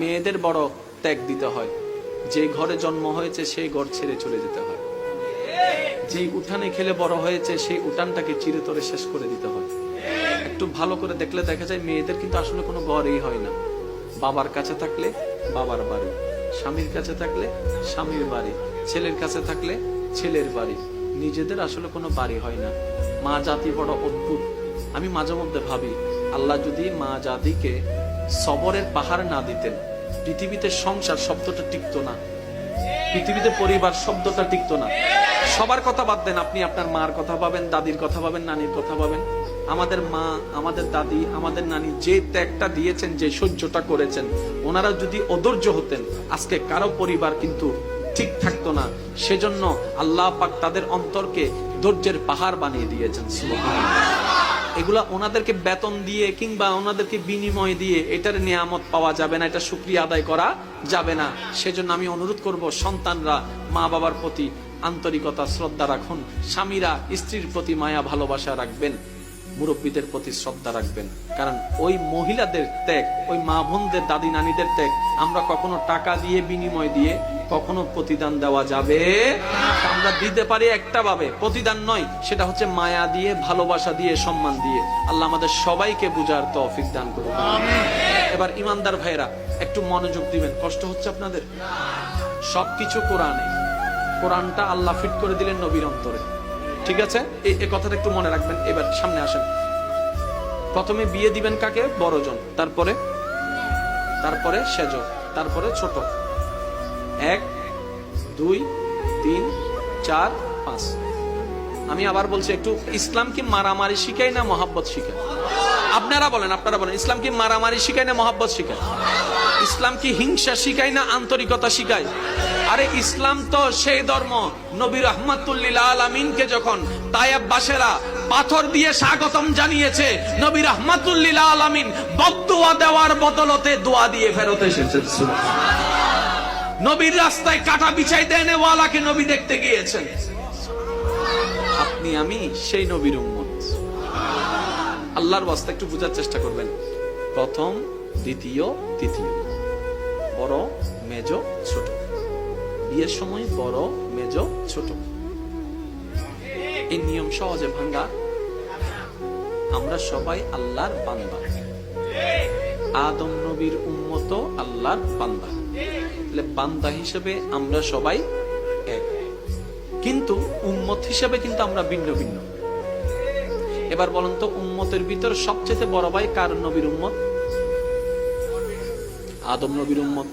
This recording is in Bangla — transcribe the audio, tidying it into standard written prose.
মেয়েদের বড় ত্যাগ দিতে হয়, যে ঘরে জন্ম হয়েছে সেই ঘর ছেড়ে চলে যেতে হয়, যেই উঠানে খেলে বড় হয়েছে সেই উঠানটাকে চিরতরে শেষ করে দিতে হয়। একটু ভালো করে দেখলে দেখা যায় মেয়েদের কিন্তু আসলে কোনো ঘরেই হয় না। বাবার কাছে থাকলে বাবার বাড়ি, স্বামীর কাছে থাকলে স্বামীর বাড়ি, ছেলের কাছে থাকলে ছেলের বাড়ি, নিজেদের আসলে কোনো বাড়ি হয় না। মা জাতি বড় অদ্ভুত। আমি মাঝে মধ্যে ভাবি, আল্লাহ যদি মা জাতিকে সবরের পাহাড় না দিতেন, পৃথিবীতে সংসার শব্দটা টিকতো না, পৃথিবীতে পরিবার শব্দটা টিকতো না। সবার কথা বাদ দেন, আপনি আপনার মার কথা পাবেন, দাদির কথা পাবেন, নানির কথা পাবেন। আমাদের মা, আমাদের দাদি, আমাদের নানি যে ত্যাগটা দিয়েছেন, যে সহ্যটা করেছেন, ওনারা যদি অধৈর্য হতেন আজকে কারো পরিবার কিন্তু ঠিক থাকতো না। সেজন্য আল্লাহ পাক তাদের অন্তরকে ধৈর্যের পাহাড় বানিয়ে দিয়েছেন। সুবহানাল্লাহ। এগুলা ওনাদেরকে বেতন দিয়ে কিংবা ওনাদেরকে বিনিময় দিয়ে এটার নিয়ামত পাওয়া যাবে না, এটা শুকরিয়া আদায় করা যাবে না। সেজন্য আমি অনুরোধ করব, সন্তানরা মা বাবার প্রতি আন্তরিকতা শ্রদ্ধা রাখুন, স্বামীরা স্ত্রীর প্রতি মায়া ভালোবাসা রাখবেন, মুরব্বীদের প্রতি শ্রদ্ধা রাখবেন। কারণ ওই মহিলাদের ত্যাগ, ওই মা বোনদের, দাদি নানিদের ত্যাগ আমরা কখনো টাকা দিয়ে বিনিময় দিয়ে কখনো প্রতিদান দেওয়া যাবে। আমরা দিতে পারি একটা ভাবে, প্রতিদান নয়, সেটা হচ্ছে মায়া দিয়ে, ভালোবাসা দিয়ে, সম্মান দিয়ে। আল্লাহ আমাদের সবাইকে বুঝার তৌফিক দান করুন। এবার ইমানদার ভাইরা একটু মনোযোগ দিবেন। কষ্ট হচ্ছে আপনাদের? সবকিছু কোরআনে, কোরআনটা আল্লাহ ফিট করে দিলেন নবীর অন্তরে, ঠিক আছে? এই কথাটা একটু মনে রাখবেন। এবার সামনে আসেন। প্রথমে বিয়ে দিবেন কাকে? বড়জন, তারপরে সেজ, তারপরে ছোট। 1 2 3 4 5। আমি আবার বলছি, একটু ইসলাম কি মারামারি শিখায় না মহব্বত শিখায়? আপনারা বলেন ইসলাম কি মারামারি শিখায় না মহব্বত শিখায়? ইসলাম কি হিংসা শিখায় না আন্তরিকতা শিখায়? আরে ইসলাম তো সেই ধর্ম, নবী রাহমাতুল লিল আলামিনকে যখন তায়েববাসীরা পাথর দিয়ে স্বাগতম জানিয়েছে, নবী রাহমাতুল লিল আলামিন বদদুয়া দেওয়ার বদলতে দোয়া দিয়ে ফেরত এসেছেন। নবীর রাস্তায় কাটা বিছাই দেনে ওয়ালাকে নবী দেখতে গিয়েছেন। আপনি আমি সেই নবীর উম্মত। আল্লাহর ওয়াস্তে একটু বোঝার চেষ্টা করবেন। প্রথম, দ্বিতীয়, তৃতীয়, বড়, মেজ, ছোট। বিয়ের সময় বড়, মেজ, ছোট, এই নিয়ম সহজে ভাঙ্গা। আমরা সবাই আল্লাহর বান্দা, আদম নবীর উম্মত, আল্লাহর বান্দা। বান্দা হিসেবে আমরা সবাই এক, কিন্তু উম্মত হিসেবে কিন্তু আমরা ভিন্ন ভিন্ন। এবার বলেন তো, উম্মতের ভিতর সবচেয়ে বড় ভাই কার নবীর উম্মত? আদম নবীর উম্মত।